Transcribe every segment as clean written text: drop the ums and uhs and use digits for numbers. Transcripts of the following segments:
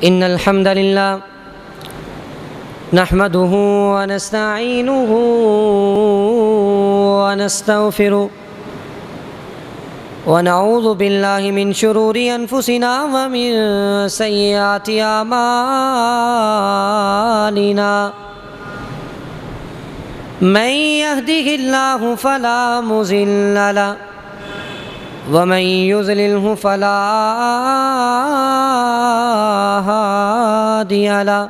إن الحمد لله نحمده ونستعينه ونستغفره ونعوذ بالله من شرور أنفسنا ومن سيئات أعمالنا من يهده الله فلا مضل له ومن يضلله فلا هادي له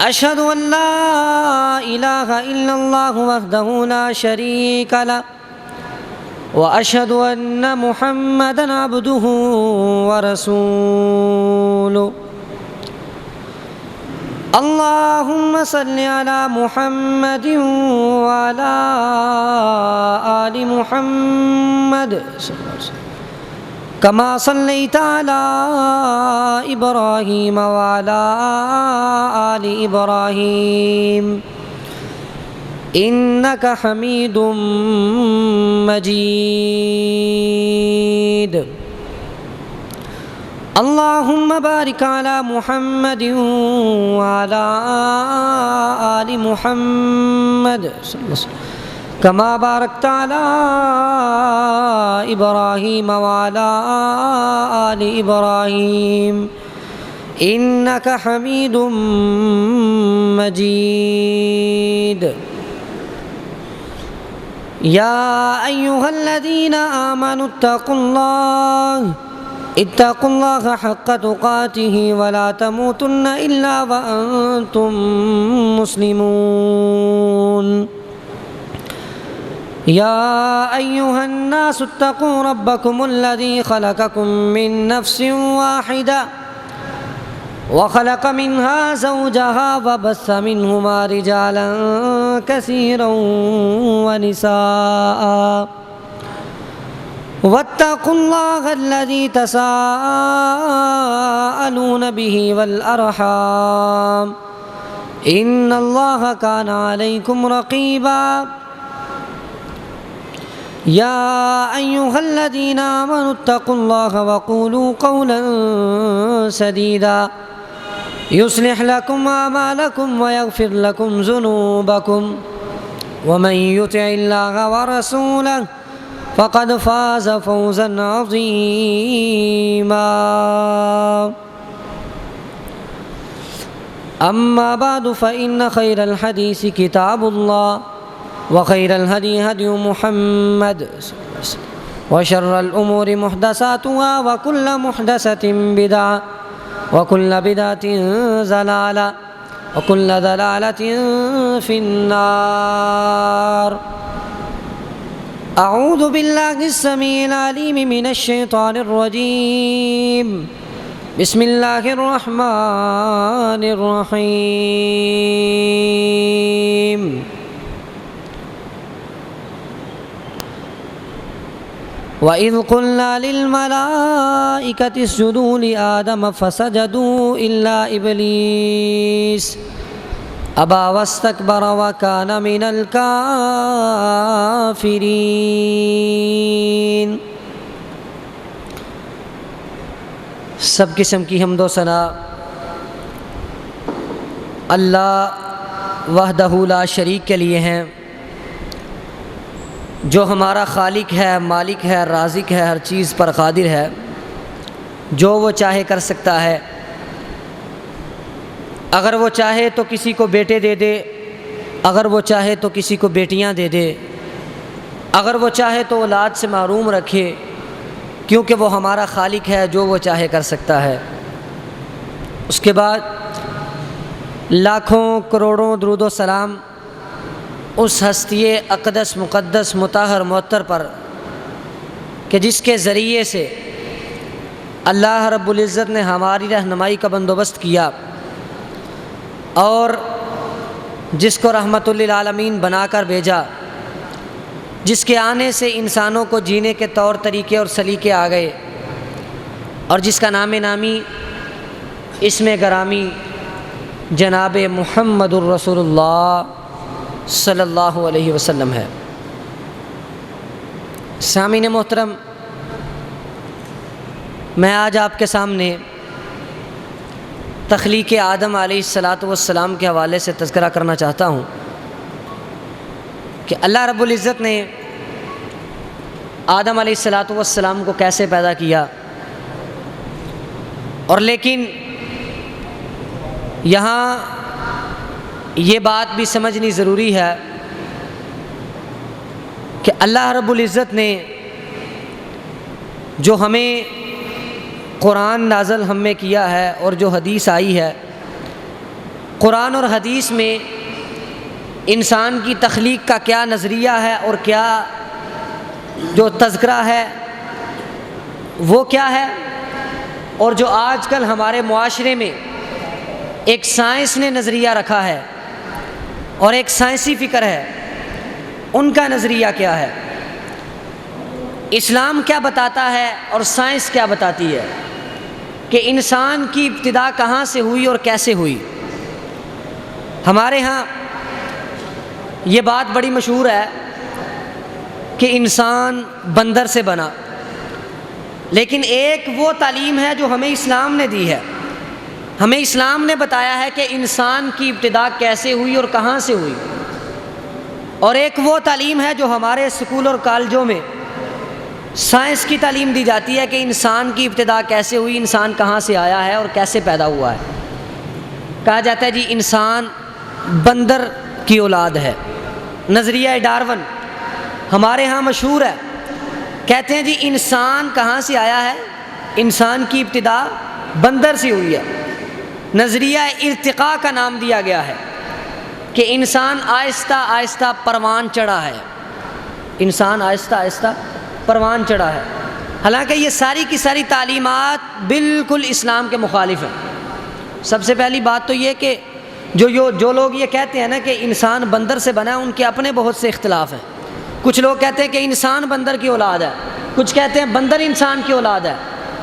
أشهد أن لا إله إلا الله وحده لا شريك له وأشهد أن محمدًا عبده ورسوله اللهم صل على محمد وعلى آل محمد كما صليت على إبراهيم وعلى آل إبراهيم إنك حميد مجيد اللهم بارك على محمد وعلى آل محمد كما باركت على إبراهيم وعلى آل إبراهيم إنك حميد مجيد يا أيها الذين آمنوا اتقوا الله حق تقاته ولا تموتن إلا وأنتم مسلمون يا أيها الناس اتقوا ربكم الذي خلقكم من نفس واحدة وخلق منها زوجها وبث منهما رجالا كثيرا ونساء واتقوا الله الذي تساءلون به والأرحام إن الله كان عليكم رقيبا يا أيها الذين آمنوا اتقوا الله وقولوا قولا سديدا يصلح لكم أعمالكم ويغفر لكم ذنوبكم ومن يطع الله ورسوله فقد فاز فوزا عظيما أما بعد فإن خير الحديث كتاب الله وخير الهدي هدي محمد وشر الأمور محدثاتها وكل محدثة بدعة وكل بدعة ضلالة وكل ضلالة في النار أعوذ بالله السميع العليم من الشيطان الرجيم بسم الله الرحمن الرحيم وَإِذْ قُلْنَا لِلْمَلَائِكَةِ اسْجُدُوا لِآدَمَ فَسَجَدُوا إِلَّا إِبْلِيسَ أَبَى وَاسْتَكْبَرَ وَكَانَ مِنَ الْكَافِرِينَ سب قسم کی حمد و ثنا اللہ وحدہ لا شریک کے لیے ہیں، جو ہمارا خالق ہے، مالک ہے، رازق ہے، ہر چیز پر قادر ہے، جو وہ چاہے کر سکتا ہے۔ اگر وہ چاہے تو کسی کو بیٹے دے دے، اگر وہ چاہے تو کسی کو بیٹیاں دے دے، اگر وہ چاہے تو اولاد سے محروم رکھے، کیونکہ وہ ہمارا خالق ہے، جو وہ چاہے کر سکتا ہے۔ اس کے بعد لاکھوں کروڑوں درود و سلام اس ہستی اقدس مقدس مطہر معطر پر کہ جس کے ذریعے سے اللہ رب العزت نے ہماری رہنمائی کا بندوبست کیا اور جس کو رحمت للعالمین بنا کر بھیجا، جس کے آنے سے انسانوں کو جینے کے طور طریقے اور سلیقے آ گئے، اور جس کا نام نامی اسم گرامی جناب محمد الرسول اللہ صلی اللہ علیہ وسلم ہے۔ سامعین محترم، میں آج آپ کے سامنے تخلیق آدم علیہ السلام کے حوالے سے تذکرہ کرنا چاہتا ہوں کہ اللہ رب العزت نے آدم علیہ السلام کو کیسے پیدا کیا، اور لیکن یہاں یہ بات بھی سمجھنی ضروری ہے کہ اللہ رب العزت نے جو ہمیں قرآن نازل ہم میں کیا ہے اور جو حدیث آئی ہے، قرآن اور حدیث میں انسان کی تخلیق کا کیا نظریہ ہے اور کیا جو تذکرہ ہے وہ کیا ہے، اور جو آج کل ہمارے معاشرے میں ایک سائنس نے نظریہ رکھا ہے اور ایک سائنسی فکر ہے، ان کا نظریہ کیا ہے، اسلام کیا بتاتا ہے اور سائنس کیا بتاتی ہے کہ انسان کی ابتدا کہاں سے ہوئی اور کیسے ہوئی۔ ہمارے ہاں یہ بات بڑی مشہور ہے کہ انسان بندر سے بنا، لیکن ایک وہ تعلیم ہے جو ہمیں اسلام نے دی ہے، ہمیں اسلام نے بتایا ہے کہ انسان کی ابتدا کیسے ہوئی اور کہاں سے ہوئی، اور ایک وہ تعلیم ہے جو ہمارے اسکول اور کالجوں میں سائنس کی تعلیم دی جاتی ہے کہ انسان کی ابتدا کیسے ہوئی، انسان کہاں سے آیا ہے اور کیسے پیدا ہوا ہے۔ کہا جاتا ہے جی انسان بندر کی اولاد ہے، نظریہ ڈارون ہمارے ہاں مشہور ہے، کہتے ہیں جی انسان کہاں سے آیا ہے، انسان کی ابتدا بندر سے ہوئی ہے۔ نظریہ ارتقاء کا نام دیا گیا ہے کہ انسان آہستہ آہستہ پروان چڑھا ہے، انسان آہستہ آہستہ پروان چڑھا ہے، حالانکہ یہ ساری کی ساری تعلیمات بالکل اسلام کے مخالف ہیں۔ سب سے پہلی بات تو یہ کہ جو لوگ یہ کہتے ہیں نا کہ انسان بندر سے بنا ہے، ان کے اپنے بہت سے اختلاف ہیں۔ کچھ لوگ کہتے ہیں کہ انسان بندر کی اولاد ہے، کچھ کہتے ہیں بندر انسان کی اولاد ہے،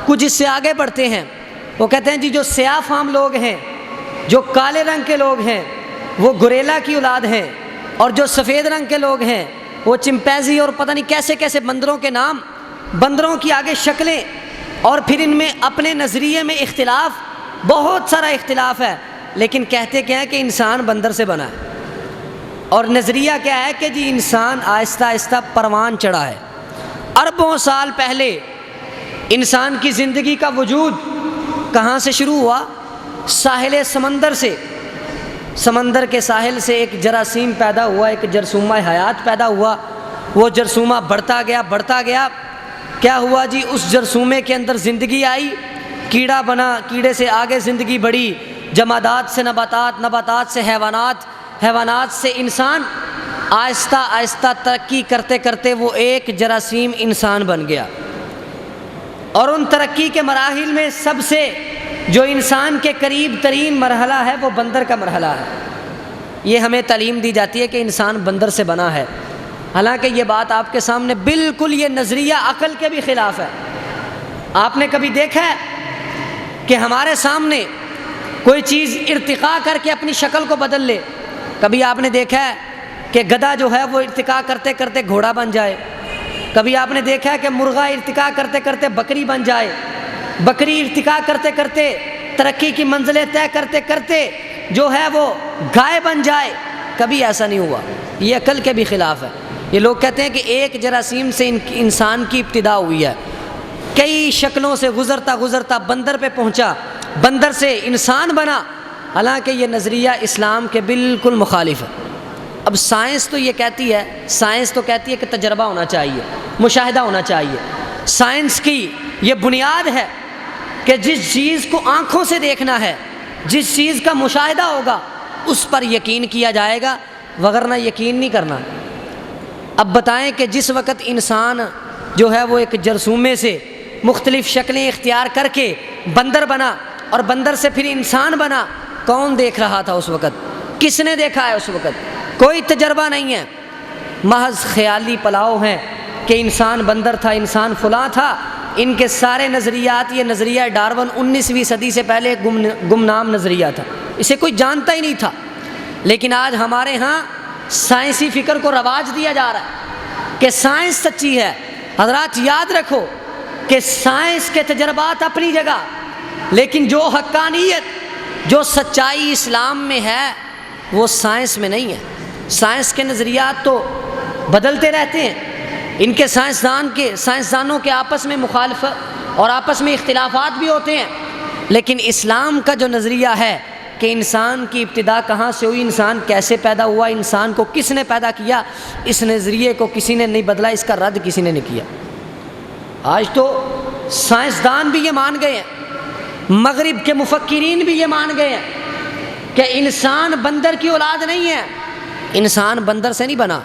کچھ اس سے آگے بڑھتے ہیں، وہ کہتے ہیں جی جو سیاہ فام لوگ ہیں، جو کالے رنگ کے لوگ ہیں وہ گوریلا کی اولاد ہیں، اور جو سفید رنگ کے لوگ ہیں وہ چمپینزی اور پتہ نہیں کیسے کیسے بندروں کے نام، بندروں کی آگے شکلیں، اور پھر ان میں اپنے نظریے میں اختلاف، بہت سارا اختلاف ہے، لیکن کہتے کیا ہے کہ انسان بندر سے بنا ہے۔ اور نظریہ کیا ہے کہ جی انسان آہستہ آہستہ پروان چڑھا ہے۔ اربوں سال پہلے انسان کی زندگی کا وجود کہاں سے شروع ہوا؟ ساحل سمندر سے، سمندر کے ساحل سے ایک جراثیم پیدا ہوا، ایک جرثومہ حیات پیدا ہوا، وہ جرثومہ بڑھتا گیا، کیا ہوا جی اس جرثومے کے اندر زندگی آئی، کیڑا بنا، کیڑے سے آگے زندگی بڑھی، جمادات سے نباتات، نباتات سے حیوانات، حیوانات سے انسان، آہستہ آہستہ ترقی کرتے کرتے وہ ایک جراثیم انسان بن گیا۔ اور ان ترقی کے مراحل میں سب سے جو انسان کے قریب ترین مرحلہ ہے وہ بندر کا مرحلہ ہے۔ یہ ہمیں تعلیم دی جاتی ہے کہ انسان بندر سے بنا ہے، حالانکہ یہ بات آپ کے سامنے بالکل یہ نظریہ عقل کے بھی خلاف ہے۔ آپ نے کبھی دیکھا ہے کہ ہمارے سامنے کوئی چیز ارتقاء کر کے اپنی شکل کو بدل لے؟ کبھی آپ نے دیکھا ہے کہ گدھا جو ہے وہ ارتقاء کرتے کرتے گھوڑا بن جائے؟ کبھی آپ نے دیکھا ہے کہ مرغا ارتقاء کرتے کرتے بکری بن جائے؟ بکری ارتقاء کرتے کرتے ترقی کی منزلیں طے کرتے کرتے جو ہے وہ گائے بن جائے؟ کبھی ایسا نہیں ہوا، یہ عقل کے بھی خلاف ہے۔ یہ لوگ کہتے ہیں کہ ایک جراثیم سے انسان کی ابتدا ہوئی ہے، کئی شکلوں سے گزرتا گزرتا بندر پہ پہنچا، بندر سے انسان بنا، حالانکہ یہ نظریہ اسلام کے بالکل مخالف ہے۔ اب سائنس تو یہ کہتی ہے، سائنس تو کہتی ہے کہ تجربہ ہونا چاہیے، مشاہدہ ہونا چاہیے۔ سائنس کی یہ بنیاد ہے کہ جس چیز کو آنکھوں سے دیکھنا ہے، جس چیز کا مشاہدہ ہوگا اس پر یقین کیا جائے گا، وگرنہ یقین نہیں کرنا۔ اب بتائیں کہ جس وقت انسان جو ہے وہ ایک جرثومے سے مختلف شکلیں اختیار کر کے بندر بنا، اور بندر سے پھر انسان بنا، کون دیکھ رہا تھا اس وقت؟ کس نے دیکھا ہے اس وقت؟ کوئی تجربہ نہیں ہے، محض خیالی پلاؤ ہیں کہ انسان بندر تھا، انسان فلاں تھا۔ ان کے سارے نظریات، یہ نظریہ ڈارون 19ویں صدی سے پہلے گمنام نظریہ تھا، اسے کوئی جانتا ہی نہیں تھا، لیکن آج ہمارے ہاں سائنسی فکر کو رواج دیا جا رہا ہے کہ سائنس سچی ہے۔ حضرات یاد رکھو کہ سائنس کے تجربات اپنی جگہ، لیکن جو حقانیت، جو سچائی اسلام میں ہے وہ سائنس میں نہیں ہے۔ سائنس کے نظریات تو بدلتے رہتے ہیں، ان کے سائنسدانوں کے آپس میں مخالفت اور آپس میں اختلافات بھی ہوتے ہیں، لیکن اسلام کا جو نظریہ ہے کہ انسان کی ابتدا کہاں سے ہوئی، انسان کیسے پیدا ہوا، انسان کو کس نے پیدا کیا، اس نظریے کو کسی نے نہیں بدلا، اس کا رد کسی نے نہیں کیا۔ آج تو سائنسدان بھی یہ مان گئے ہیں، مغرب کے مفکرین بھی یہ مان گئے ہیں کہ انسان بندر کی اولاد نہیں ہے، انسان بندر سے نہیں بنا۔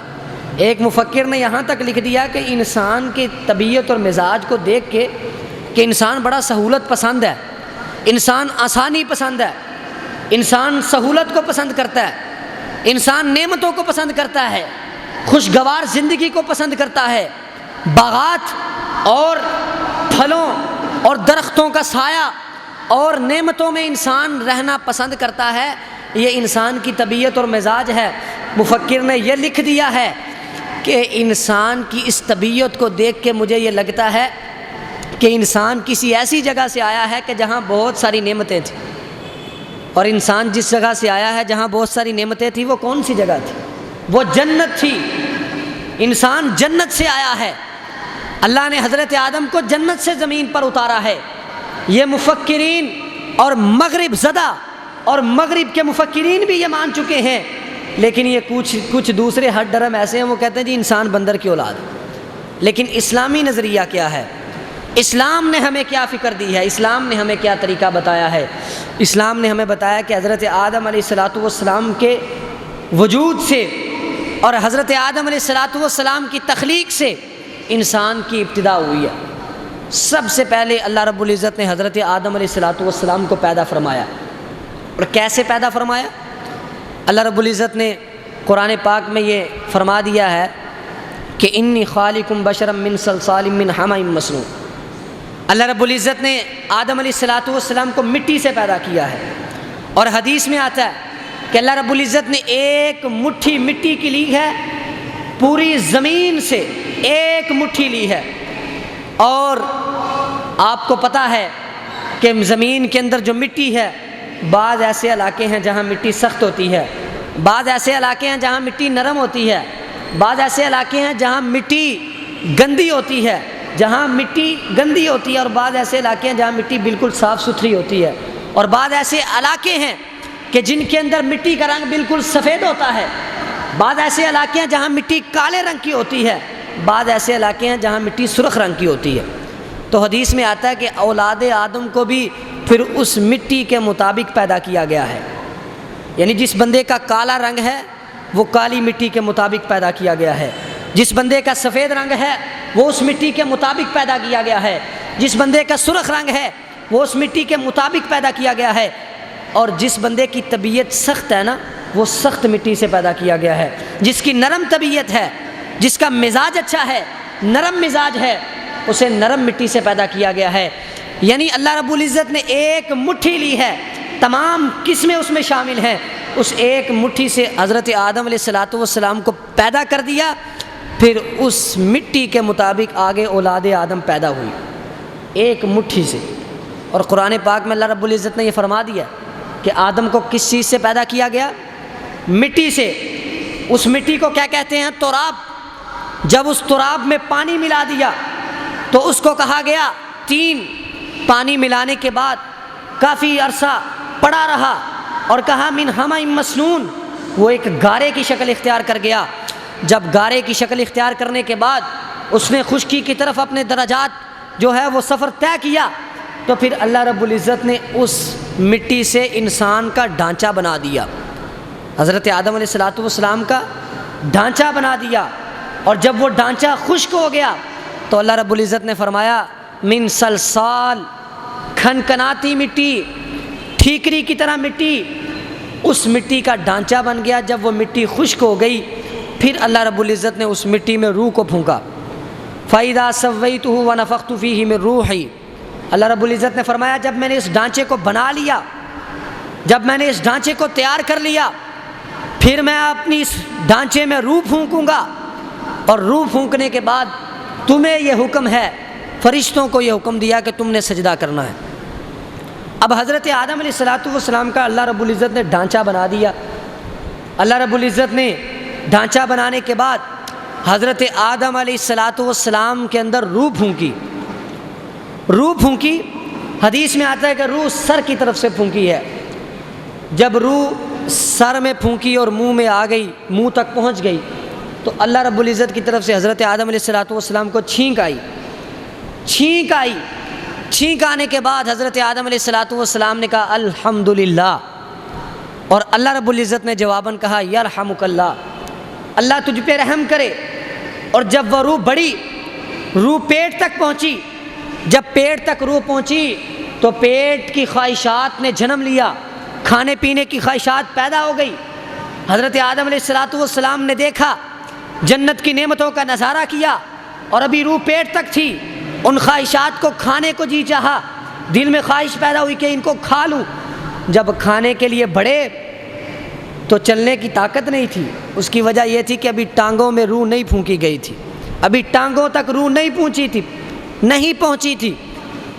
ایک مفکر نے یہاں تک لکھ دیا کہ انسان کی طبیعت اور مزاج کو دیکھ کے کہ انسان بڑا سہولت پسند ہے، انسان آسانی پسند ہے، انسان سہولت کو پسند کرتا ہے، انسان نعمتوں کو پسند کرتا ہے، خوشگوار زندگی کو پسند کرتا ہے، باغات اور پھلوں اور درختوں کا سایہ اور نعمتوں میں انسان رہنا پسند کرتا ہے، یہ انسان کی طبیعت اور مزاج ہے۔ مفکر نے یہ لکھ دیا ہے کہ انسان کی اس طبیعت کو دیکھ کے مجھے یہ لگتا ہے کہ انسان کسی ایسی جگہ سے آیا ہے کہ جہاں بہت ساری نعمتیں تھیں، اور انسان جس جگہ سے آیا ہے جہاں بہت ساری نعمتیں تھیں وہ کون سی جگہ تھی؟ وہ جنت تھی۔ انسان جنت سے آیا ہے، اللہ نے حضرت آدم کو جنت سے زمین پر اتارا ہے۔ یہ مفکرین اور مغرب زدہ اور مغرب کے مفکرین بھی یہ مان چکے ہیں، لیکن یہ کچھ دوسرے ہٹ ڈرم ایسے ہیں وہ کہتے ہیں جی انسان بندر کی اولاد ہے۔ لیکن اسلامی نظریہ کیا ہے؟ اسلام نے ہمیں کیا فکر دی ہے؟ اسلام نے ہمیں کیا طریقہ بتایا ہے؟ اسلام نے ہمیں بتایا کہ حضرت آدم علیہ السلام کے وجود سے اور حضرت آدم علیہ السلام کی تخلیق سے انسان کی ابتدا ہوئی ہے۔ سب سے پہلے اللہ رب العزت نے حضرت آدم علیہ السلام کو پیدا فرمایا، اور کیسے پیدا فرمایا؟ اللہ رب العزت نے قرآن پاک میں یہ فرما دیا ہے کہ انی خالقم بشرا من صلصال من حمأ مسنون۔ اللہ رب العزت نے آدم علیہ السلام کو مٹی سے پیدا کیا ہے، اور حدیث میں آتا ہے کہ اللہ رب العزت نے ایک مٹھی مٹی کی لی ہے، پوری زمین سے ایک مٹھی لی ہے۔ اور آپ کو پتہ ہے کہ زمین کے اندر جو مٹی ہے، بعض ایسے علاقے ہیں جہاں مٹی سخت ہوتی ہے، بعض ایسے علاقے ہیں جہاں مٹی نرم ہوتی ہے، بعض ایسے علاقے ہیں جہاں مٹی گندی ہوتی ہے، اور بعض ایسے علاقے ہیں جہاں مٹی بالکل صاف ستھری ہوتی ہے، اور بعض ایسے علاقے ہیں کہ جن کے اندر مٹی کا رنگ بالکل سفید ہوتا ہے، بعض ایسے علاقے ہیں جہاں مٹی کالے رنگ کی ہوتی ہے، بعض ایسے علاقے ہیں جہاں مٹی سرخ رنگ کی ہوتی ہے۔ تو حدیث میں آتا ہے کہ اولاد آدم کو بھی پھر اس مٹی کے مطابق پیدا کیا گیا ہے، یعنی جس بندے کا کالا رنگ ہے وہ کالی مٹی کے مطابق پیدا کیا گیا ہے، جس بندے کا سفید رنگ ہے وہ اس مٹی کے مطابق پیدا کیا گیا ہے، جس بندے کا سرخ رنگ ہے وہ اس مٹی کے مطابق پیدا کیا گیا ہے، اور جس بندے کی طبیعت سخت ہے نا وہ سخت مٹی سے پیدا کیا گیا ہے، جس کی نرم طبیعت ہے، جس کا مزاج اچھا ہے، نرم مزاج ہے، اسے نرم مٹی سے پیدا کیا گیا ہے۔ یعنی اللہ رب العزت نے ایک مٹھی لی ہے، تمام قسمیں اس میں شامل ہیں، اس ایک مٹھی سے حضرت آدم علیہ السلام کو پیدا کر دیا، پھر اس مٹی کے مطابق آگے اولاد آدم پیدا ہوئی ایک مٹھی سے۔ اور قرآن پاک میں اللہ رب العزت نے یہ فرما دیا کہ آدم کو کس چیز سے پیدا کیا گیا؟ مٹی سے۔ اس مٹی کو کیا کہتے ہیں؟ تراب۔ جب اس تراب میں پانی ملا دیا تو اس کو کہا گیا تین۔ پانی ملانے کے بعد کافی عرصہ پڑا رہا اور کہا من حمأ مسنون، وہ ایک گارے کی شکل اختیار کر گیا۔ جب گارے کی شکل اختیار کرنے کے بعد اس نے خشکی کی طرف اپنے درجات جو ہے وہ سفر طے کیا، تو پھر اللہ رب العزت نے اس مٹی سے انسان کا ڈھانچہ بنا دیا، حضرت آدم علیہ السلام کا ڈھانچہ بنا دیا۔ اور جب وہ ڈھانچہ خشک ہو گیا تو اللہ رب العزت نے فرمایا من صلصال، کھنکھناتی مٹی، ٹھیکری کی طرح مٹی، اس مٹی کا ڈھانچہ بن گیا۔ جب وہ مٹی خشک ہو گئی پھر اللہ رب العزت نے اس مٹی میں روح کو پھونکا، فَإِذَا سَوَّيْتُهُ وَنَفَخْتُ فِيهِ مِن رُوحِي۔ اللہ رب العزت نے فرمایا جب میں نے اس ڈھانچے کو بنا لیا، جب میں نے اس ڈھانچے کو تیار کر لیا، پھر میں اپنی اس ڈھانچے میں روح پھونکوں گا، اور روح پھونکنے کے بعد تمہیں یہ حکم ہے فرشتوں کو یہ حکم دیا کہ تم نے سجدہ کرنا ہے۔ اب حضرت آدم علیہ السلام کا اللہ رب العزت نے ڈھانچہ بنا دیا۔ اللہ رب العزت نے ڈھانچہ بنانے کے بعد حضرت آدم علیہ السلام کے اندر روح پھونکی۔ روح پھونکی، حدیث میں آتا ہے کہ روح سر کی طرف سے پھونکی ہے۔ جب روح سر میں پھونکی اور منہ میں آ گئی، منہ تک پہنچ گئی، تو اللہ رب العزت کی طرف سے حضرت آدم علیہ السلام کو چھینک آئی۔ چھینک آنے کے بعد حضرت آدم علیہ السلام نے کہا الحمدللہ، اور اللہ رب العزت نے جواباً کہا یرحمک اللہ، اللہ تجھ پہ رحم کرے۔ اور جب وہ روح بڑھی، روح پیٹ تک پہنچی، جب پیٹ تک روح پہنچی تو پیٹ کی خواہشات نے جنم لیا، کھانے پینے کی خواہشات پیدا ہو گئی۔ حضرت آدم علیہ السلام نے دیکھا، جنت کی نعمتوں کا نظارہ کیا، اور ابھی روح پیٹ تک تھی، ان خواہشات کو کھانے کو جی چاہا، دل میں خواہش پیدا ہوئی کہ ان کو کھا لوں۔ جب کھانے کے لیے بڑھے تو چلنے کی طاقت نہیں تھی، اس کی وجہ یہ تھی کہ ابھی ٹانگوں میں روح نہیں پھونکی گئی تھی، ابھی ٹانگوں تک روح نہیں پہنچی تھی۔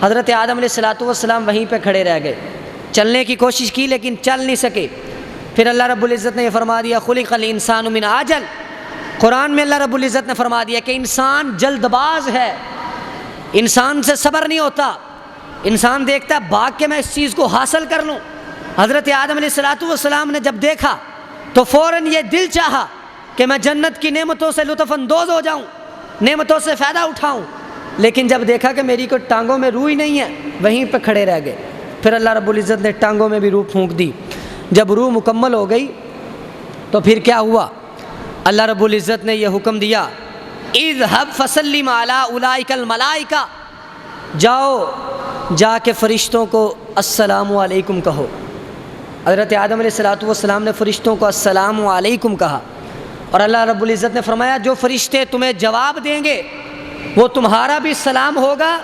حضرت آدم علیہ السلام وہیں پہ کھڑے رہ گئے، چلنے کی کوشش کی لیکن چل نہیں سکے۔ پھر اللہ رب العزت نے یہ فرما دیا خلق الانسان من عجل، قرآن میں اللہ رب العزت نے فرما دیا کہ انسان جلد باز ہے، انسان سے صبر نہیں ہوتا، انسان دیکھتا ہے بھاگ کے میں اس چیز کو حاصل کر لوں۔ حضرت آدم علیہ السلام نے جب دیکھا تو فوراً یہ دل چاہا کہ میں جنت کی نعمتوں سے لطف اندوز ہو جاؤں، نعمتوں سے فائدہ اٹھاؤں، لیکن جب دیکھا کہ میری کوئی ٹانگوں میں روح ہی نہیں ہے، وہیں پہ کھڑے رہ گئے۔ پھر اللہ رب العزت نے ٹانگوں میں بھی روح پھونک دی۔ جب روح مکمل ہو گئی تو پھر کیا ہوا؟ اللہ رب العزت نے یہ حکم دیا اذهب فسلم علی اولئک الملائکہ، جاؤ جا کے فرشتوں کو السلام علیکم کہو۔ حضرت آدم علیہ السلام نے فرشتوں کو السلام علیکم کہا، اور اللہ رب العزت نے فرمایا جو فرشتے تمہیں جواب دیں گے وہ تمہارا بھی سلام ہوگا،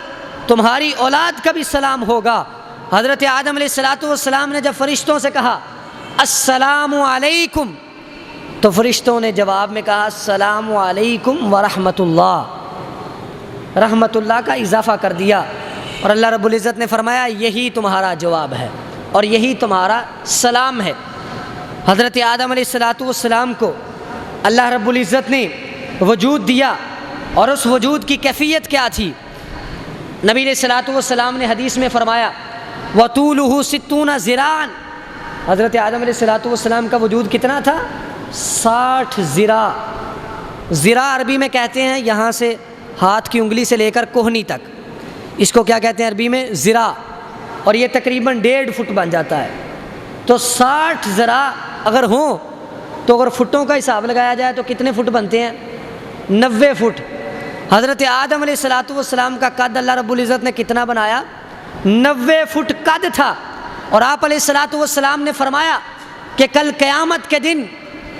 تمہاری اولاد کا بھی سلام ہوگا۔ حضرت آدم علیہ السلام نے جب فرشتوں سے کہا السلام علیکم تو فرشتوں نے جواب میں کہا السلام علیکم ورحمۃ اللہ، رحمت اللہ کا اضافہ کر دیا، اور اللہ رب العزت نے فرمایا یہی تمہارا جواب ہے اور یہی تمہارا سلام ہے۔ حضرت آدم علیہ السلام کو اللہ رب العزت نے وجود دیا، اور اس وجود کی کیفیت کیا تھی؟ نبی علیہ السلام نے حدیث میں فرمایا وَطُولُهُ 60 ذراعًا، حضرت آدم علیہ السلام کا وجود کتنا تھا؟ 60 ذراع۔ ذراع عربی میں کہتے ہیں یہاں سے ہاتھ کی انگلی سے لے کر کوہنی تک، اس کو کیا کہتے ہیں عربی میں؟ ذراع، اور یہ تقریباً 1.5 فٹ بن جاتا ہے۔ تو 60 ذراع اگر ہوں تو اگر فٹوں کا حساب لگایا جائے تو کتنے فٹ بنتے ہیں؟ 90 فٹ۔ حضرت آدم علیہ السلام کا قد اللہ رب العزت نے کتنا بنایا؟ 90 فٹ قد تھا، اور آپ علیہ السلام نے فرمایا کہ کل قیامت کے دن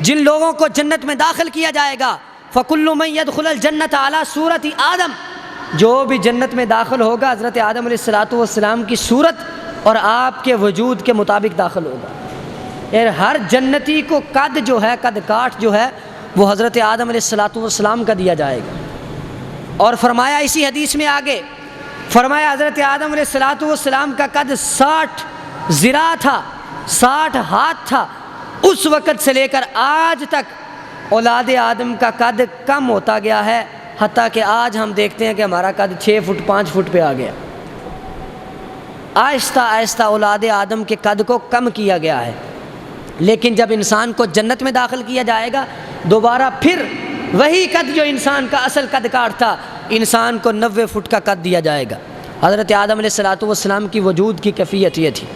جن لوگوں کو جنت میں داخل کیا جائے گا فَكُلُّ مَن يَدْخُلَ الْجَنَّةَ عَلَى صُورَةِ آدم، جو بھی جنت میں داخل ہوگا حضرت آدم علیہ السلام کی صورت اور آپ کے وجود کے مطابق داخل ہوگا۔ یعنی ہر جنتی کو قد جو ہے، قد کاٹ جو ہے وہ حضرت آدم علیہ السلام کا دیا جائے گا۔ اور فرمایا اسی حدیث میں آگے فرمایا حضرت آدم علیہ السلام کا قد 60 ذراع تھا، 60 ہاتھ تھا۔ اس وقت سے لے کر آج تک اولاد آدم کا قد کم ہوتا گیا ہے، حتیٰ کہ آج ہم دیکھتے ہیں کہ ہمارا قد 6 فٹ 5 فٹ پہ آ گیا۔ آہستہ آہستہ اولاد آدم کے قد کو کم کیا گیا ہے، لیکن جب انسان کو جنت میں داخل کیا جائے گا دوبارہ پھر وہی قد جو انسان کا اصل قد کاٹ تھا، انسان کو 90 فٹ کا قد دیا جائے گا۔ حضرت آدم علیہ السلام کی وجود کی کیفیت یہ تھی۔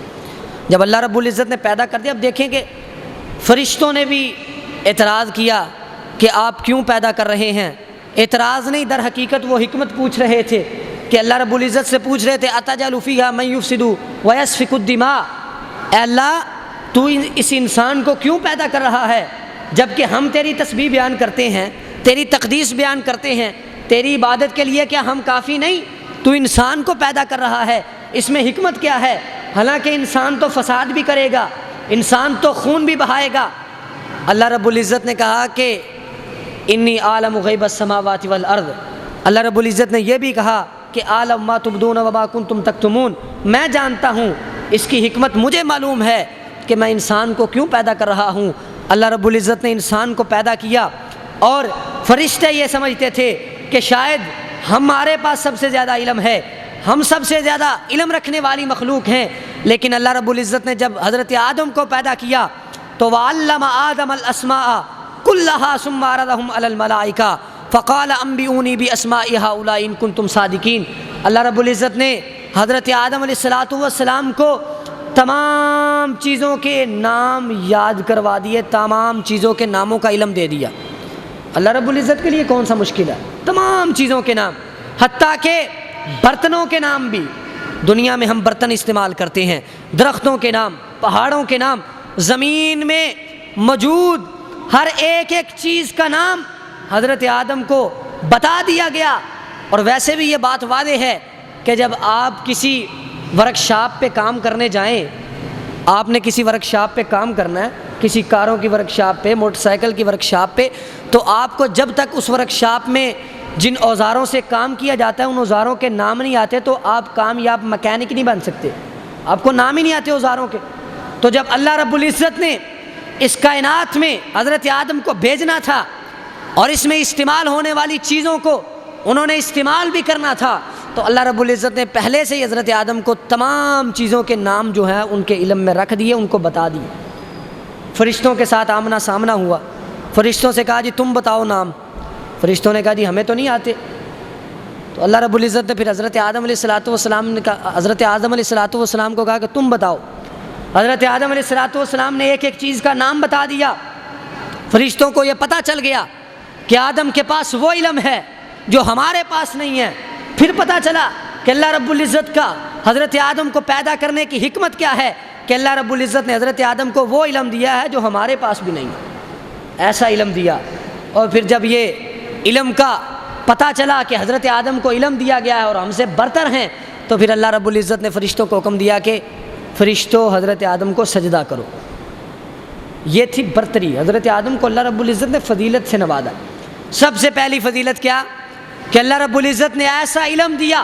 جب اللہ رب العزت نے پیدا کر دیا، اب دیکھیں کہ فرشتوں نے بھی اعتراض کیا کہ آپ کیوں پیدا کر رہے ہیں۔ اعتراض نہیں، در حقیقت وہ حکمت پوچھ رہے تھے کہ اللہ رب العزت سے پوچھ رہے تھے أَتَجْعَلُ فِيهَا مَن يُفْسِدُ وَيَسْفِكُ الدِّمَاءَ، اے اللہ تو اس انسان کو کیوں پیدا کر رہا ہے جب کہ ہم تیری تسبیح بیان کرتے ہیں، تیری تقدیس بیان کرتے ہیں، تیری عبادت کے لیے کیا ہم کافی نہیں؟ تو انسان کو پیدا کر رہا ہے، اس میں حکمت کیا ہے؟ حالانکہ انسان تو فساد بھی کرے گا، انسان تو خون بھی بہائے گا۔ اللہ رب العزت نے کہا کہ انی عالم غیب السماوات والارض، اللہ رب العزت نے یہ بھی کہا کہ عالم ما تبدون وما کنتم تکتمون، میں جانتا ہوں، اس کی حکمت مجھے معلوم ہے کہ میں انسان کو کیوں پیدا کر رہا ہوں۔ اللہ رب العزت نے انسان کو پیدا کیا اور فرشتے یہ سمجھتے تھے کہ شاید ہمارے پاس سب سے زیادہ علم ہے، ہم سب سے زیادہ علم رکھنے والی مخلوق ہیں، لیکن اللہ رب العزت نے جب حضرت آدم کو پیدا کیا تو وَعَلَّمَ آدَمَ الْأَسْمَاءَ كُلَّهَا ثُمَّ عَرَضَهُمْ عَلَى الْمَلَائِكَةِ فَقَالَ أَنبِئُونِي بِأَسْمَاءِ هَؤُلَاءِ إِن كُنتُمْ صَادِقِينَ۔ اللہ رب العزت نے حضرت آدم علیہ السلام کو تمام چیزوں کے نام یاد کروا دیے، تمام چیزوں کے ناموں کا علم دے دیا۔ اللہ رب العزت کے لیے کون سا مشکل ہے؟ تمام چیزوں کے نام، حتیٰ کہ برتنوں کے نام بھی، دنیا میں ہم برتن استعمال کرتے ہیں، درختوں کے نام، پہاڑوں کے نام، زمین میں موجود ہر ایک چیز کا نام حضرت آدم کو بتا دیا گیا۔ اور ویسے بھی یہ بات واضح ہے کہ جب آپ کسی ورکشاپ پہ کام کرنے جائیں، آپ نے کسی ورکشاپ پہ کام کرنا ہے، کسی کاروں کی ورکشاپ پہ، موٹر سائیکل کی ورکشاپ پہ، تو آپ کو جب تک اس ورکشاپ میں جن اوزاروں سے کام کیا جاتا ہے ان اوزاروں کے نام نہیں آتے تو آپ کامیاب مکینک نہیں بن سکتے، آپ کو نام ہی نہیں آتے اوزاروں کے۔ تو جب اللہ رب العزت نے اس کائنات میں حضرت آدم کو بھیجنا تھا اور اس میں استعمال ہونے والی چیزوں کو انہوں نے استعمال بھی کرنا تھا، تو اللہ رب العزت نے پہلے سے ہی حضرت آدم کو تمام چیزوں کے نام جو ہیں ان کے علم میں رکھ دیے، ان کو بتا دیے۔ فرشتوں کے ساتھ آمنا سامنا ہوا، فرشتوں سے کہا جی تم بتاؤ نام، فرشتوں نے کہا جی ہمیں تو نہیں آتے۔ تو اللہ رب العزت نے پھر حضرت آدم علیہ السلام کو کہا کہ تم بتاؤ۔ حضرت آدم علیہ السلام نے ایک چیز کا نام بتا دیا۔ فرشتوں کو یہ پتہ چل گیا کہ آدم کے پاس وہ علم ہے جو ہمارے پاس نہیں ہے۔ پھر پتہ چلا کہ اللہ رب العزت کا حضرت آدم کو پیدا کرنے کی حکمت کیا ہے کہ اللہ رب العزت نے حضرت آدم کو وہ علم دیا ہے جو ہمارے پاس بھی نہیں ہے، ایسا علم دیا۔ اور پھر جب یہ علم کا پتہ چلا کہ حضرت آدم کو علم دیا گیا ہے اور ہم سے برتر ہیں، تو پھر اللہ رب العزت نے فرشتوں کو حکم دیا کہ فرشتوں حضرت آدم کو سجدہ کرو۔ یہ تھی برتری، حضرت آدم کو اللہ رب العزت نے فضیلت سے نوازا۔ سب سے پہلی فضیلت کیا کہ اللہ رب العزت نے ایسا علم دیا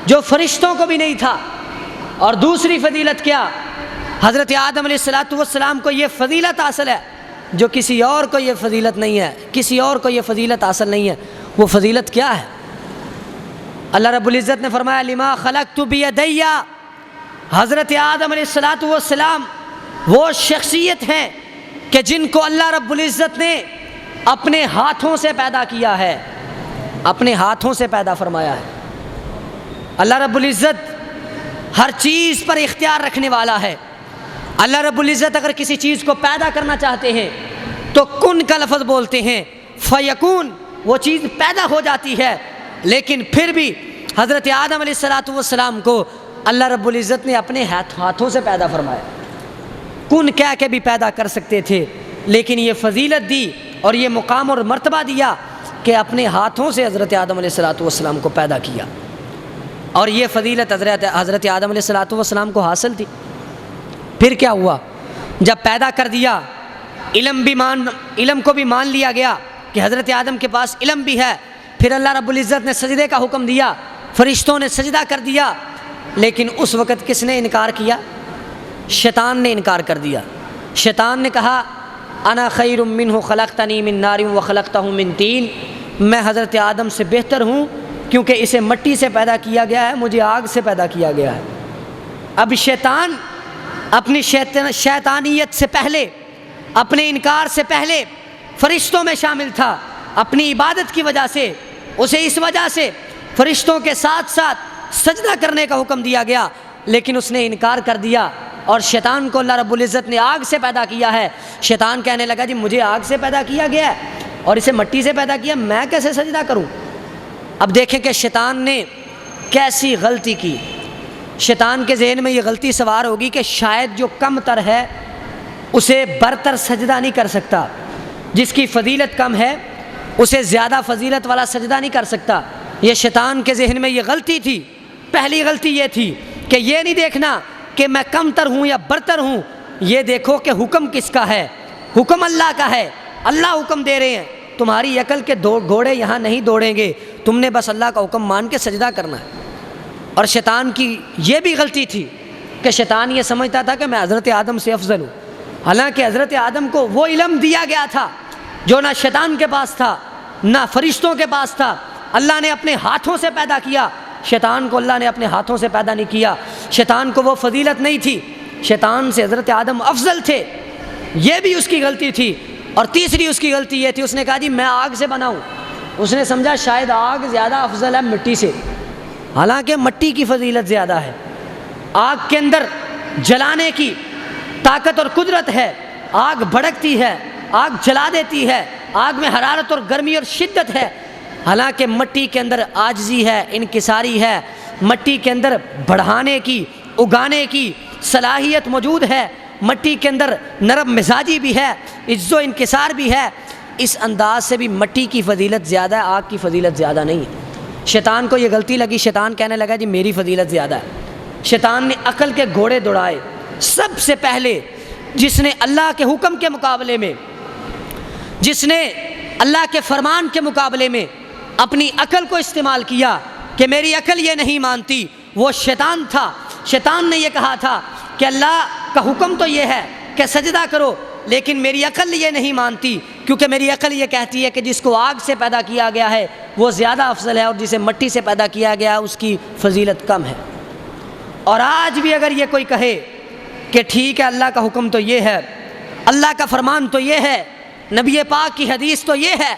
جو فرشتوں کو بھی نہیں تھا۔ اور دوسری فضیلت کیا، حضرت آدم علیہ السلام کو یہ فضیلت حاصل ہے جو کسی اور کو یہ فضیلت نہیں ہے، کسی اور کو یہ فضیلت حاصل نہیں ہے۔ وہ فضیلت کیا ہے؟ اللہ رب العزت نے فرمایا لما خلقت بیدی، حضرت آدم علیہ السلام وہ شخصیت ہیں کہ جن کو اللہ رب العزت نے اپنے ہاتھوں سے پیدا کیا ہے، اپنے ہاتھوں سے پیدا فرمایا ہے۔ اللہ رب العزت ہر چیز پر اختیار رکھنے والا ہے۔ اللہ رب العزت اگر کسی چیز کو پیدا کرنا چاہتے ہیں تو کن کا لفظ بولتے ہیں، فیکون، وہ چیز پیدا ہو جاتی ہے۔ لیکن پھر بھی حضرت آدم علیہ السلام کو اللہ رب العزت نے اپنے ہاتھوں سے پیدا فرمایا۔ کن کہہ کے بھی پیدا کر سکتے تھے، لیکن یہ فضیلت دی اور یہ مقام اور مرتبہ دیا کہ اپنے ہاتھوں سے حضرت آدم علیہ السلام کو پیدا کیا۔ اور یہ فضیلت حضرت آدم علیہ السلام کو حاصل تھی۔ پھر کیا ہوا؟ جب پیدا کر دیا، علم کو بھی مان لیا گیا کہ حضرت آدم کے پاس علم بھی ہے۔ پھر اللہ رب العزت نے سجدے کا حکم دیا، فرشتوں نے سجدہ کر دیا۔ لیکن اس وقت کس نے انکار کیا؟ شیطان نے انکار کر دیا۔ شیطان نے کہا انا خیر منہ خلقتنی من نار وخلقتہ من طین، میں حضرت آدم سے بہتر ہوں کیونکہ اسے مٹی سے پیدا کیا گیا ہے، مجھے آگ سے پیدا کیا گیا ہے۔ اب شیطان اپنی شیطانیت سے پہلے، اپنے انکار سے پہلے فرشتوں میں شامل تھا۔ اپنی عبادت کی وجہ سے اسے اس وجہ سے فرشتوں کے ساتھ ساتھ سجدہ کرنے کا حکم دیا گیا، لیکن اس نے انکار کر دیا۔ اور شیطان کو اللہ رب العزت نے آگ سے پیدا کیا ہے۔ شیطان کہنے لگا جی مجھے آگ سے پیدا کیا گیا ہے اور اسے مٹی سے پیدا کیا، میں کیسے سجدہ کروں؟ اب دیکھیں کہ شیطان نے کیسی غلطی کی۔ شیطان کے ذہن میں یہ غلطی سوار ہوگی کہ شاید جو کم تر ہے اسے برتر سجدہ نہیں کر سکتا، جس کی فضیلت کم ہے اسے زیادہ فضیلت والا سجدہ نہیں کر سکتا۔ یہ شیطان کے ذہن میں یہ غلطی تھی۔ پہلی غلطی یہ تھی کہ یہ نہیں دیکھنا کہ میں کم تر ہوں یا برتر ہوں، یہ دیکھو کہ حکم کس کا ہے، حکم اللہ کا ہے۔ اللہ حکم دے رہے ہیں، تمہاری عقل کے گھوڑے یہاں نہیں دوڑیں گے، تم نے بس اللہ کا حکم مان کے سجدہ کرنا ہے۔ اور شیطان کی یہ بھی غلطی تھی کہ شیطان یہ سمجھتا تھا کہ میں حضرت آدم سے افضل ہوں، حالانکہ حضرت آدم کو وہ علم دیا گیا تھا جو نہ شیطان کے پاس تھا نہ فرشتوں کے پاس تھا۔ اللہ نے اپنے ہاتھوں سے پیدا کیا، شیطان کو اللہ نے اپنے ہاتھوں سے پیدا نہیں کیا، شیطان کو وہ فضیلت نہیں تھی، شیطان سے حضرت آدم افضل تھے، یہ بھی اس کی غلطی تھی۔ اور تیسری اس کی غلطی یہ تھی، اس نے کہا جی میں آگ سے بنا ہوں، اس نے سمجھا شاید آگ زیادہ افضل ہے مٹی سے، حالانکہ مٹی کی فضیلت زیادہ ہے۔ آگ کے اندر جلانے کی طاقت اور قدرت ہے، آگ بھڑکتی ہے، آگ جلا دیتی ہے، آگ میں حرارت اور گرمی اور شدت ہے، حالانکہ مٹی کے اندر عاجزی ہے، انکساری ہے، مٹی کے اندر بڑھانے کی اگانے کی صلاحیت موجود ہے، مٹی کے اندر نرم مزاجی بھی ہے، عجز و انکسار بھی ہے۔ اس انداز سے بھی مٹی کی فضیلت زیادہ ہے، آگ کی فضیلت زیادہ نہیں ہے۔ شیطان کو یہ غلطی لگی، شیطان کہنے لگا جی میری فضیلت زیادہ ہے۔ شیطان نے عقل کے گھوڑے دوڑائے۔ سب سے پہلے جس نے اللہ کے حکم کے مقابلے میں، جس نے اللہ کے فرمان کے مقابلے میں اپنی عقل کو استعمال کیا کہ میری عقل یہ نہیں مانتی، وہ شیطان تھا۔ شیطان نے یہ کہا تھا کہ اللہ کا حکم تو یہ ہے کہ سجدہ کرو، لیکن میری عقل یہ نہیں مانتی، کیونکہ میری عقل یہ کہتی ہے کہ جس کو آگ سے پیدا کیا گیا ہے وہ زیادہ افضل ہے، اور جسے مٹی سے پیدا کیا گیا اس کی فضیلت کم ہے۔ اور آج بھی اگر یہ کوئی کہے کہ ٹھیک ہے اللہ کا حکم تو یہ ہے، اللہ کا فرمان تو یہ ہے، نبی پاک کی حدیث تو یہ ہے،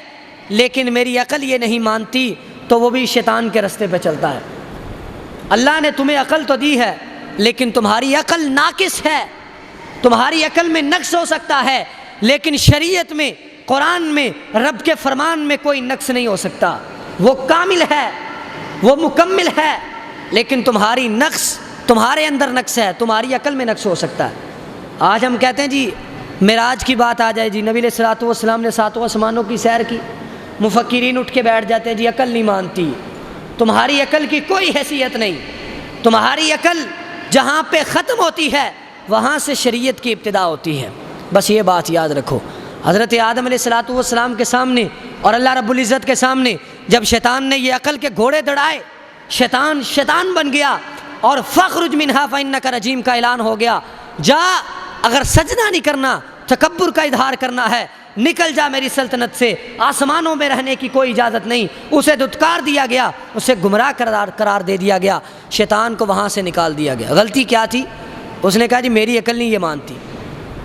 لیکن میری عقل یہ نہیں مانتی، تو وہ بھی شیطان کے رستے پہ چلتا ہے۔ اللہ نے تمہیں عقل تو دی ہے، لیکن تمہاری عقل ناقص ہے، تمہاری عقل میں نقص ہو سکتا ہے، لیکن شریعت میں، قرآن میں، رب کے فرمان میں کوئی نقص نہیں ہو سکتا، وہ کامل ہے، وہ مکمل ہے، لیکن تمہاری نقص، تمہارے اندر نقص ہے، تمہاری عقل میں نقص ہو سکتا ہے۔ آج ہم کہتے ہیں جی معراج کی بات آ جائے، جی نبی علیہ الصلوۃ والسلام نے ساتوں آسمانوں کی سیر کی، مفکرین اٹھ کے بیٹھ جاتے ہیں جی عقل نہیں مانتی۔ تمہاری عقل کی کوئی حیثیت نہیں، تمہاری عقل جہاں پہ ختم ہوتی ہے وہاں سے شریعت کی ابتدا ہوتی ہے، بس یہ بات یاد رکھو۔ حضرت آدم علیہ الصلوۃ والسلام کے سامنے اور اللہ رب العزت کے سامنے جب شیطان نے یہ عقل کے گھوڑے دڑائے، شیطان بن گیا اور فخرج منہا فإنک رجیم کا اعلان ہو گیا، جا، اگر سجدہ نہیں کرنا، تکبر کا اظہار کرنا ہے، نکل جا میری سلطنت سے، آسمانوں میں رہنے کی کوئی اجازت نہیں۔ اسے دھتکار دیا گیا، اسے گمراہ قرار دے دیا گیا، شیطان کو وہاں سے نکال دیا گیا۔ غلطی کیا تھی؟ اس نے کہا جی میری عقل نہیں یہ مانتی،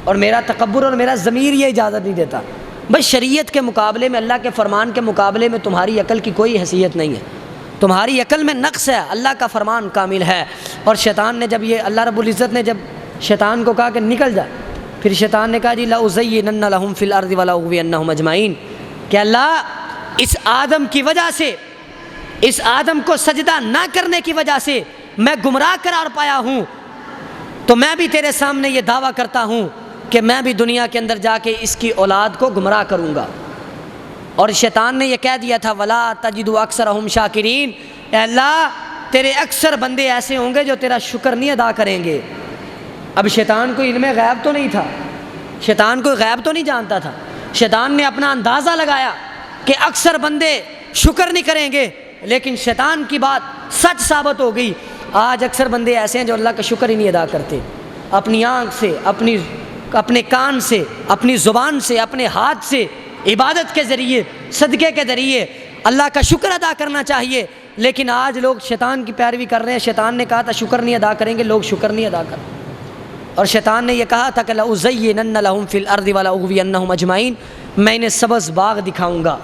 اور میرا تکبر اور میرا ضمیر یہ اجازت نہیں دیتا۔ بس شریعت کے مقابلے میں، اللہ کے فرمان کے مقابلے میں تمہاری عقل کی کوئی حیثیت نہیں ہے، تمہاری عقل میں نقص ہے، اللہ کا فرمان کامل ہے۔ اور شیطان نے جب یہ، اللہ رب العزت نے جب شیطان کو کہا کہ نکل جا، پھر شیطان نے کہا جی لَأُزَيِّنَنَّ لَهُمْ فِي الْأَرْضِ وَلَأُغْوِيَنَّهُمْ أَجْمَعِينَ، کہ اللہ اس آدم کی وجہ سے، اس آدم کو سجدہ نہ کرنے کی وجہ سے میں گمراہ قرار پایا ہوں، تو میں بھی تیرے سامنے یہ دعویٰ کرتا ہوں کہ میں بھی دنیا کے اندر جا کے اس کی اولاد کو گمراہ کروں گا۔ اور شیطان نے یہ کہہ دیا تھا وَلَا تَجِدُ أَكْثَرَهُمْ شَاكِرِينَ، اے اللہ تیرے اکثر بندے ایسے ہوں گے جو تیرا شکر نہیں ادا کریں گے۔ اب شیطان کو علم غیب تو نہیں تھا، شیطان کوئی غیب تو نہیں جانتا تھا، شیطان نے اپنا اندازہ لگایا کہ اکثر بندے شکر نہیں کریں گے، لیکن شیطان کی بات سچ ثابت ہو گئی۔ آج اکثر بندے ایسے ہیں جو اللہ کا شکر ہی نہیں ادا کرتے، اپنی آنکھ سے، اپنے کان سے، اپنی زبان سے، اپنے ہاتھ سے، عبادت کے ذریعے، صدقے کے ذریعے اللہ کا شکر ادا کرنا چاہیے، لیکن آج لوگ شیطان کی پیروی کر رہے ہیں۔ شیطان نے کہا تھا شکر نہیں ادا کریں گے، لوگ شکر نہیں ادا کرتے، اور شیطان نے یہ کہا تھا کہ لَأُزَيِّنَنَّ لَهُمْ فِي الْأَرْضِ وَلَأُغْوِيَنَّهُمْ أَجْمَعِينَ، میں انہیں سبز باغ دکھاؤں گا،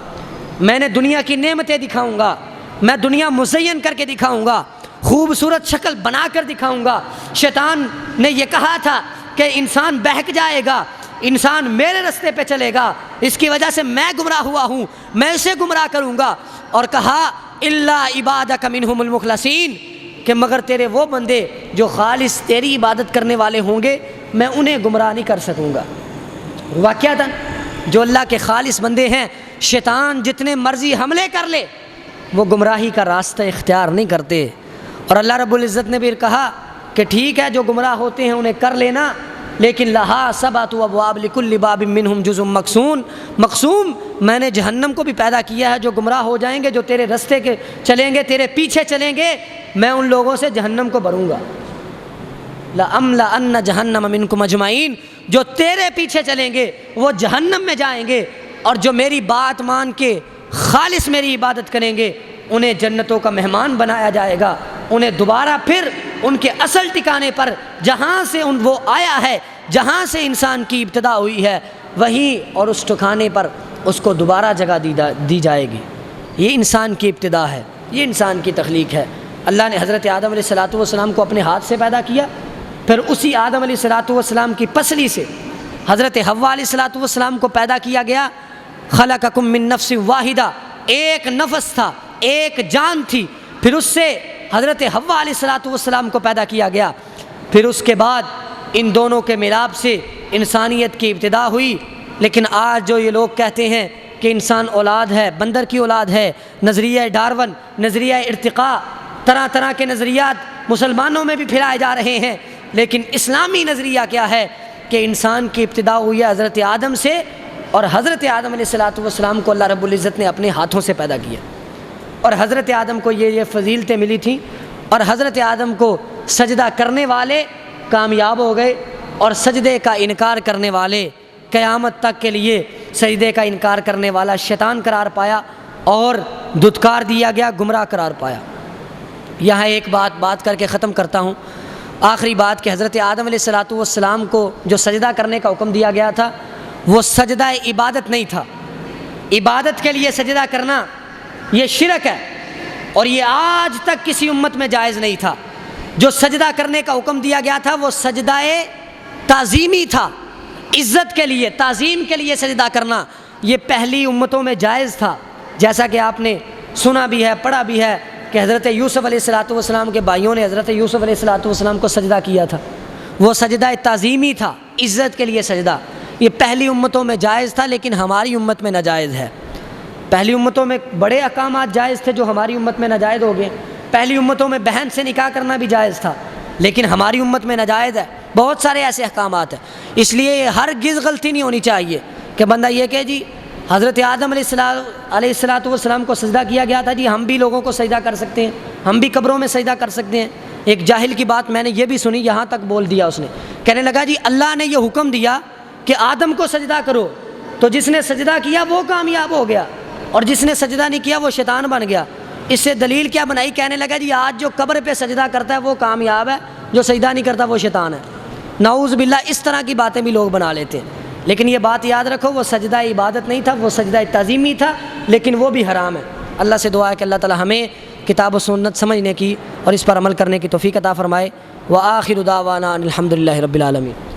میں نے دنیا کی نعمتیں دکھاؤں گا، میں دنیا مزین کر کے دکھاؤں گا، خوبصورت شکل بنا کر دکھاؤں گا۔ شیطان نے یہ کہا تھا کہ انسان بہک جائے گا، انسان میرے رستے پہ چلے گا، اس کی وجہ سے میں گمراہ ہوا ہوں، میں اسے گمراہ کروں گا۔ اور کہا إِلَّا عِبَادَكَ مِنْهُمُ الْمُخْلَصِينَ، کہ مگر تیرے وہ بندے جو خالص تیری عبادت کرنے والے ہوں گے میں انہیں گمراہ نہیں کر سکوں گا۔ واقعتاً جو اللہ کے خالص بندے ہیں، شیطان جتنے مرضی حملے کر لے وہ گمراہی کا راستہ اختیار نہیں کرتے۔ اور اللہ رب العزت نے بھی کہا کہ ٹھیک ہے جو گمراہ ہوتے ہیں انہیں کر لینا، لیکن لہا سبعۃ ابواب لکل باب منہم جزء مقسوم، میں نے جہنم کو بھی پیدا کیا ہے جو گمراہ ہو جائیں گے، جو تیرے رستے کے چلیں گے، تیرے پیچھے چلیں گے، میں ان لوگوں سے جہنم کو بھروں گا۔ لَأَمْلَأَنَّ جَهَنَّمَ مِنْكُمْ أَجْمَعِينَ، جو تیرے پیچھے چلیں گے وہ جہنم میں جائیں گے، اور جو میری بات مان کے خالص میری عبادت کریں گے انہیں جنتوں کا مہمان بنایا جائے گا، انہیں دوبارہ پھر ان کے اصل ٹھکانے پر جہاں سے وہ آیا ہے، جہاں سے انسان کی ابتدا ہوئی ہے وہیں اور اس ٹھکانے پر اس کو دوبارہ جگہ دی جائے گی۔ یہ انسان کی ابتدا ہے، یہ انسان کی تخلیق ہے۔ اللہ نے حضرت آدم علیہ السلام کو اپنے ہاتھ سے پیدا کیا، پھر اسی آدم علیہ السلام کی پسلی سے حضرت حوا علیہ السلام کو پیدا کیا گیا۔ خلقکم من نفس واحدہ، ایک نفس تھا، ایک جان تھی، پھر اس سے حضرت حوا علیہ السلام کو پیدا کیا گیا، پھر اس کے بعد ان دونوں کے ملاپ سے انسانیت کی ابتدا ہوئی۔ لیکن آج جو یہ لوگ کہتے ہیں کہ انسان اولاد ہے، بندر کی اولاد ہے، نظریہ ڈارون، نظریہ ارتقاء، طرح طرح کے نظریات مسلمانوں میں بھی پھیلائے جا رہے ہیں، لیکن اسلامی نظریہ کیا ہے کہ انسان کی ابتدا ہوئی ہے حضرت آدم سے، اور حضرت آدم علیہ السلام کو اللہ رب العزت نے اپنے ہاتھوں سے پیدا کیا، اور حضرت آدم کو یہ فضیلتیں ملی تھیں، اور حضرت آدم کو سجدہ کرنے والے کامیاب ہو گئے، اور سجدے کا انکار کرنے والے قیامت تک کے لیے سجدے کا انکار کرنے والا شیطان قرار پایا اور دھتکار دیا گیا، گمراہ قرار پایا۔ یہاں ایک بات کر کے ختم کرتا ہوں، آخری بات کہ حضرت آدم علیہ السلام کو جو سجدہ کرنے کا حکم دیا گیا تھا وہ سجدہ عبادت نہیں تھا۔ عبادت کے لیے سجدہ کرنا یہ شرک ہے، اور یہ آج تک کسی امت میں جائز نہیں تھا۔ جو سجدہ کرنے کا حکم دیا گیا تھا وہ سجدہ تعظیمی تھا، عزت کے لیے، تعظیم کے لیے سجدہ کرنا یہ پہلی امتوں میں جائز تھا، جیسا کہ آپ نے سنا بھی ہے، پڑھا بھی ہے کہ حضرت یوسف علیہ السلام کے بھائیوں نے حضرت یوسف علیہ السلام کو سجدہ کیا تھا، وہ سجدہ تعظیمی تھا، عزت کے لیے سجدہ، یہ پہلی امتوں میں جائز تھا، لیکن ہماری امت میں ناجائز ہے۔ پہلی امتوں میں بڑے احکامات جائز تھے جو ہماری امت میں ناجائز ہو گئے، پہلی امتوں میں بہن سے نکاح کرنا بھی جائز تھا، لیکن ہماری امت میں ناجائز ہے، بہت سارے ایسے احکامات ہیں۔ اس لیے ہرگز غلطی نہیں ہونی چاہیے کہ بندہ یہ کہ جی حضرت آدم علیہ السلام کو سجدہ کیا گیا تھا، جی ہم بھی لوگوں کو سجدہ کر سکتے ہیں، ہم بھی قبروں میں سجدہ کر سکتے ہیں۔ ایک جاہل کی بات میں نے یہ بھی سنی، یہاں تک بول دیا اس نے، کہنے لگا جی اللہ نے یہ حکم دیا کہ آدم کو سجدہ کرو، تو جس نے سجدہ کیا وہ کامیاب ہو گیا، اور جس نے سجدہ نہیں کیا وہ شیطان بن گیا۔ اس سے دلیل کیا بنائی؟ کہنے لگا جی آج جو قبر پہ سجدہ کرتا ہے وہ کامیاب ہے، جو سجدہ نہیں کرتا وہ شیطان ہے۔ نعوذ باللہ، اس طرح کی باتیں بھی لوگ بنا لیتے ہیں، لیکن یہ بات یاد رکھو وہ سجدہ عبادت نہیں تھا، وہ سجدہ تعظیمی تھا، لیکن وہ بھی حرام ہے۔ اللہ سے دعا ہے کہ اللہ تعالی ہمیں کتاب و سنت سمجھنے کی اور اس پر عمل کرنے کی توفیق عطا فرمائے۔ وآخر دعوانا الحمدللہ رب العالمین۔